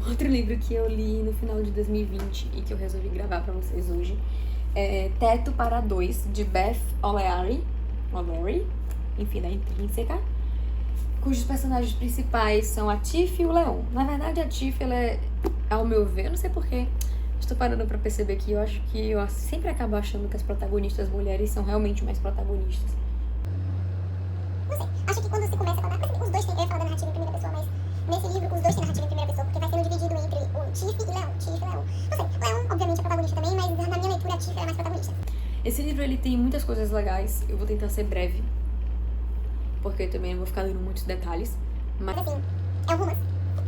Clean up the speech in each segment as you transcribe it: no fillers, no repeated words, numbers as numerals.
outro livro que eu li no final de 2020 e que eu resolvi gravar pra vocês hoje é Teto para Dois, de Beth O'Leary, enfim, da Intrínseca, cujos personagens principais são a Tiff e o Leon. Na verdade, a Tiff, ela é, ao meu ver, eu não sei porquê, estou parando pra perceber que eu acho que eu sempre acabo achando que as protagonistas mulheres são realmente mais protagonistas. Não sei, acho que quando você começa a falar, mas os dois têm, eu ia falar da narrativa em primeira pessoa, mas nesse livro os dois têm narrativa em primeira pessoa, porque vai sendo dividido entre o Tiff e Leon, Tiff e Leon. Não sei, Leon obviamente é protagonista também, mas na minha leitura a Tiff é mais protagonista. Esse livro, ele tem muitas coisas legais, eu vou tentar ser breve, porque eu também não vou ficar dando muitos detalhes, mas assim, é um romance.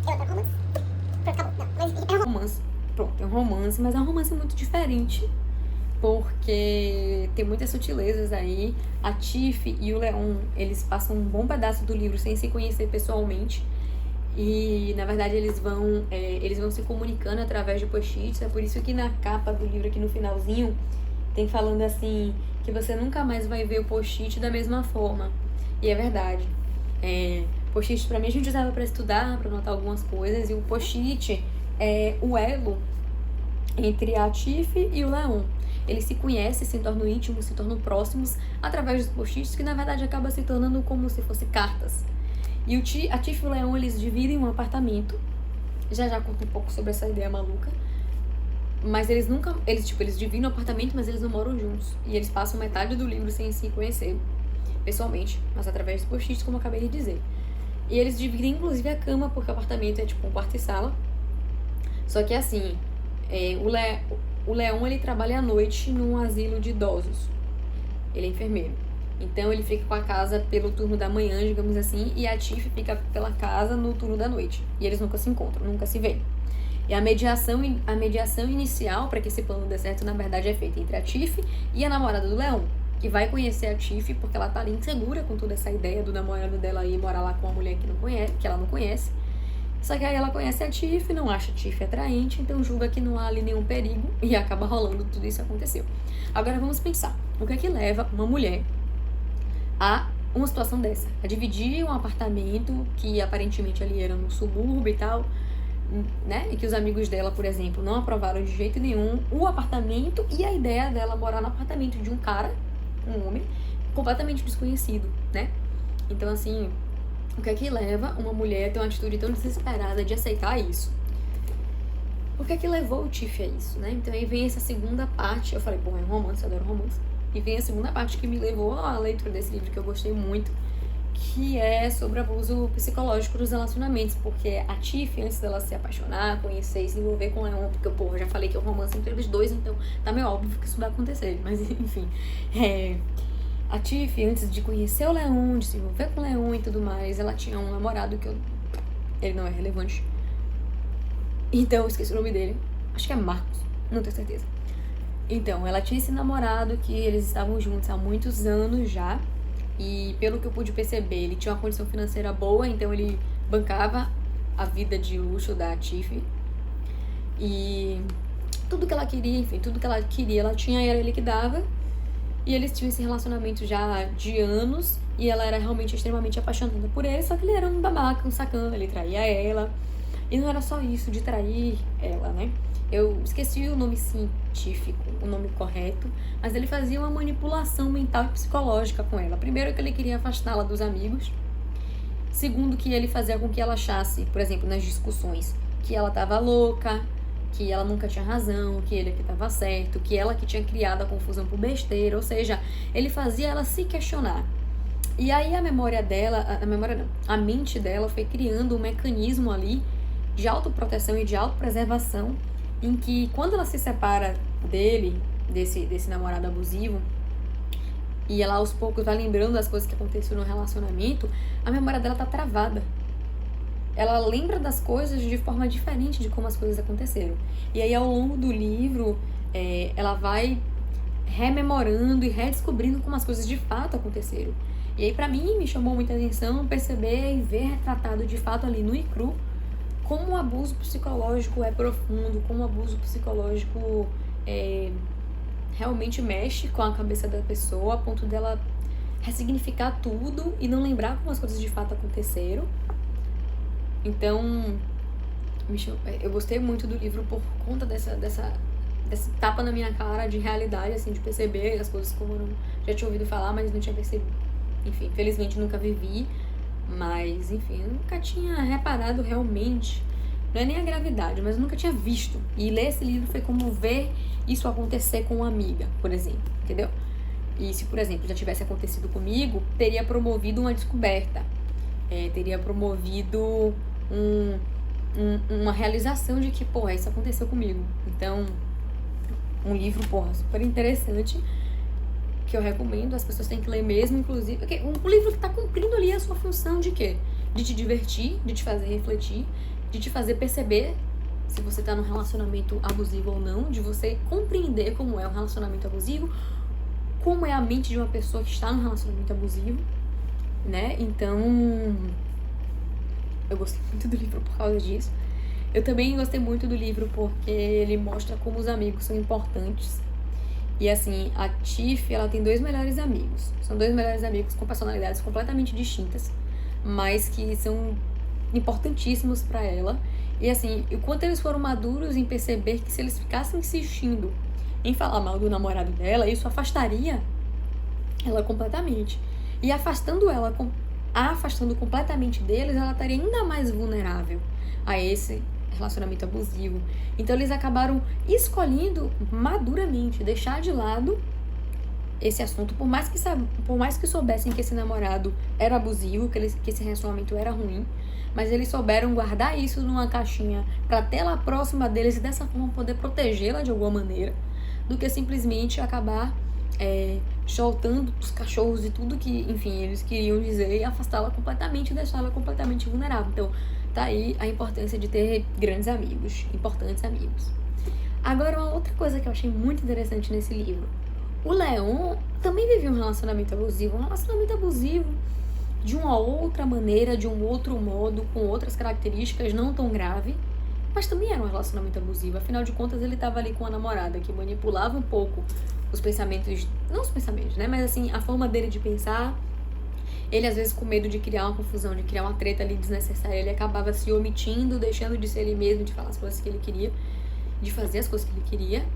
Eu adoro romance. Pronto, acabou. Não, mas é um romance. Pronto, é um romance, mas é um romance muito diferente, porque tem muitas sutilezas aí. A Tiff e o Leon, eles passam um bom pedaço do livro sem se conhecer pessoalmente, e na verdade eles vão se comunicando através de post-its. É por isso que na capa do livro, aqui no finalzinho, tem falando assim, que você nunca mais vai ver o post-it da mesma forma. E é verdade. Post-it pra mim a gente usava pra estudar, pra anotar algumas coisas, e o post-it é o elo entre a Tiff e o Leon. Eles se conhecem, se tornam íntimos, se tornam próximos através dos post-its, que na verdade acaba se tornando como se fossem cartas. E a Tiff e o Leon, eles dividem um apartamento. Já conto um pouco sobre essa ideia maluca. Mas eles dividem um apartamento, mas eles não moram juntos. E eles passam metade do livro sem se conhecer pessoalmente, mas através dos post-its, como eu acabei de dizer. E eles dividem inclusive a cama, porque o apartamento é tipo um quarto e sala. Só que assim, o Leon, ele trabalha à noite num asilo de idosos. Ele é enfermeiro. Então ele fica com a casa pelo turno da manhã, digamos assim, e a Tiff fica pela casa no turno da noite. E eles nunca se encontram, nunca se veem. E a mediação inicial para que esse plano dê certo, na verdade, é feita entre a Tiff e a namorada do Leon, que vai conhecer a Tiff porque ela tá ali insegura com toda essa ideia do namorado dela ir morar lá com uma mulher que ela não conhece. Só que aí ela conhece a Tiff, não acha a Tiff atraente, então julga que não há ali nenhum perigo e acaba rolando tudo isso aconteceu. Agora vamos pensar, o que é que leva uma mulher a uma situação dessa? A dividir um apartamento que aparentemente ali era no subúrbio e tal, né? E que os amigos dela, por exemplo, não aprovaram de jeito nenhum o apartamento e a ideia dela morar no apartamento de um cara, um homem, completamente desconhecido, né? Então, assim, o que é que leva uma mulher a ter uma atitude tão desesperada de aceitar isso? O que é que levou o Tiff a isso, né? Então aí vem essa segunda parte, eu falei, bom, é um romance, eu adoro romance. E vem a segunda parte que me levou à leitura desse livro, que eu gostei muito, que é sobre abuso psicológico dos relacionamentos, porque a Tiff, antes dela se apaixonar, conhecer e se envolver com o Leon, porque, porra, eu já falei que é um romance entre eles dois, então tá meio óbvio que isso vai acontecer, mas enfim, a Tiff, antes de conhecer o Leon, de se envolver com o Leon e tudo mais, ela tinha um namorado ele não é relevante, então eu esqueci o nome dele, acho que é Marcos, não tenho certeza. Então, ela tinha esse namorado que eles estavam juntos há muitos anos já, e pelo que eu pude perceber, ele tinha uma condição financeira boa, então ele bancava a vida de luxo da Tiff. E tudo que ela queria, enfim, tudo que ela queria, ela tinha, era ele que dava. E eles tinham esse relacionamento já de anos, e ela era realmente extremamente apaixonada por ele, só que ele era um babaca, um sacana, ele traía ela. E não era só isso de trair ela, né? Eu esqueci o nome científico, o nome correto, mas ele fazia uma manipulação mental e psicológica com ela. Primeiro, que ele queria afastá-la dos amigos. Segundo, que ele fazia com que ela achasse, por exemplo, nas discussões, que ela estava louca, que ela nunca tinha razão, que ele é que estava certo, que ela que tinha criado a confusão por besteira. Ou seja, ele fazia ela se questionar. E aí a mente dela foi criando um mecanismo ali de autoproteção e de autopreservação, em que quando ela se separa desse namorado abusivo, e ela aos poucos vai lembrando das coisas que aconteceram no relacionamento, a memória dela tá travada. Ela lembra das coisas de forma diferente de como as coisas aconteceram. E aí ao longo do livro, ela vai rememorando e redescobrindo como as coisas de fato aconteceram. E aí pra mim me chamou muita atenção perceber e ver retratado de fato ali no e cru como o abuso psicológico é profundo, como o abuso psicológico realmente mexe com a cabeça da pessoa, a ponto dela ressignificar tudo e não lembrar como as coisas de fato aconteceram. Então, Eu gostei muito do livro por conta desse tapa na minha cara de realidade, assim, de perceber as coisas como eu já tinha ouvido falar, mas não tinha percebido. Enfim, felizmente nunca vivi, mas, enfim, eu nunca tinha reparado realmente, não é nem a gravidade, mas eu nunca tinha visto. E ler esse livro foi como ver isso acontecer com uma amiga, por exemplo, entendeu? E se, por exemplo, já tivesse acontecido comigo, teria promovido uma descoberta, teria promovido uma realização de que, porra, isso aconteceu comigo. Então, um livro, porra, super interessante, que eu recomendo, as pessoas têm que ler mesmo, inclusive, porque um livro que tá cumprindo ali a sua função de quê? De te divertir, de te fazer refletir, de te fazer perceber se você tá num relacionamento abusivo ou não, de você compreender como é um relacionamento abusivo, como é a mente de uma pessoa que está num relacionamento abusivo, né? Então, eu gostei muito do livro por causa disso. Eu também gostei muito do livro porque ele mostra como os amigos são importantes. E assim, a Tiff, ela tem 2 melhores amigos. São 2 melhores amigos com personalidades completamente distintas, mas que são importantíssimos pra ela. E assim, o quanto eles foram maduros em perceber que se eles ficassem insistindo em falar mal do namorado dela, isso afastaria ela completamente. E afastando completamente deles, ela estaria ainda mais vulnerável a esse relacionamento abusivo. Então eles acabaram escolhendo maduramente deixar de lado esse assunto, por mais que soubessem que esse namorado era abusivo, que esse relacionamento era ruim, mas eles souberam guardar isso numa caixinha pra ter ela próxima deles e dessa forma poder protegê-la de alguma maneira, do que simplesmente acabar soltando os cachorros e tudo que, enfim, eles queriam dizer e afastá-la completamente e deixá-la completamente vulnerável. Então, tá aí a importância de ter grandes amigos, importantes amigos. Agora, uma outra coisa que eu achei muito interessante nesse livro. O Leon também vivia um relacionamento abusivo de uma outra maneira, de um outro modo, com outras características, não tão grave, mas também era um relacionamento abusivo. Afinal de contas, ele estava ali com uma namorada que manipulava um pouco os pensamentos, não os pensamentos, né, mas assim, a forma dele de pensar. Ele, às vezes, com medo de criar uma confusão, de criar uma treta ali desnecessária, ele acabava se omitindo, deixando de ser ele mesmo, de falar as coisas que ele queria, de fazer as coisas que ele queria,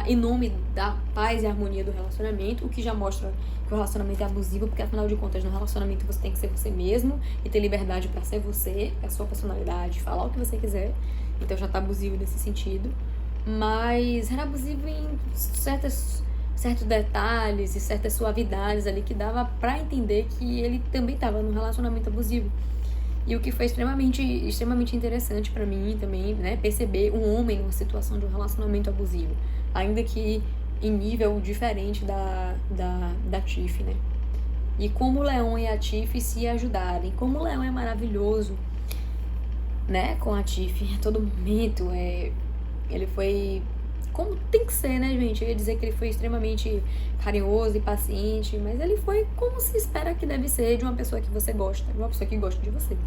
em nome da paz e harmonia do relacionamento, o que já mostra que o relacionamento é abusivo, porque, afinal de contas, no relacionamento você tem que ser você mesmo e ter liberdade pra ser você, a sua personalidade, falar o que você quiser. Então já tá abusivo nesse sentido. Mas era abusivo em certos detalhes e certas suavidades ali que dava pra entender que ele também tava num relacionamento abusivo. E o que foi extremamente interessante pra mim também, né, perceber um homem numa situação de um relacionamento abusivo, ainda que em nível diferente da Tiff, né. E como o Leon e a Tiff se ajudarem, como o Leon é maravilhoso, né, com a Tiff a todo momento, ele foi como tem que ser, né, gente? Eu ia dizer que ele foi extremamente carinhoso e paciente, mas ele foi como se espera que deve ser de uma pessoa que você gosta, de uma pessoa que gosta de você.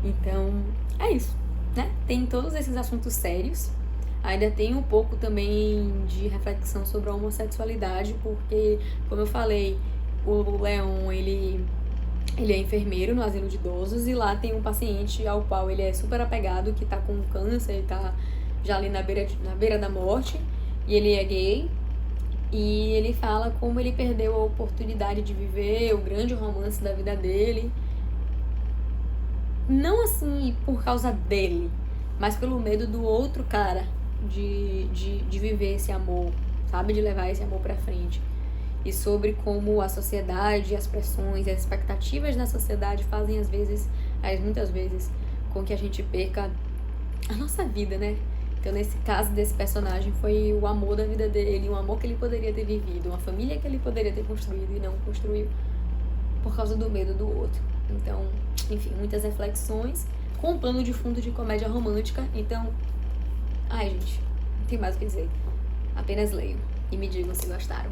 Então, é isso, né? Tem todos esses assuntos sérios. Ainda tem um pouco também de reflexão sobre a homossexualidade, porque, como eu falei, o Leon, ele é enfermeiro no asilo de idosos e lá tem um paciente ao qual ele é super apegado, que tá com câncer e tá já ali na beira da morte, e ele é gay, e ele fala como ele perdeu a oportunidade de viver o grande romance da vida dele, não assim por causa dele, mas pelo medo do outro cara de viver esse amor, sabe, de levar esse amor pra frente, e sobre como a sociedade, as pressões e as expectativas da sociedade fazem muitas vezes, com que a gente perca a nossa vida, né? Então, nesse caso desse personagem, foi o amor da vida dele, um amor que ele poderia ter vivido, uma família que ele poderia ter construído e não construiu por causa do medo do outro. Então, enfim, muitas reflexões com um plano de fundo de comédia romântica. Então, ai, gente, não tem mais o que dizer. Apenas leiam e me digam se gostaram.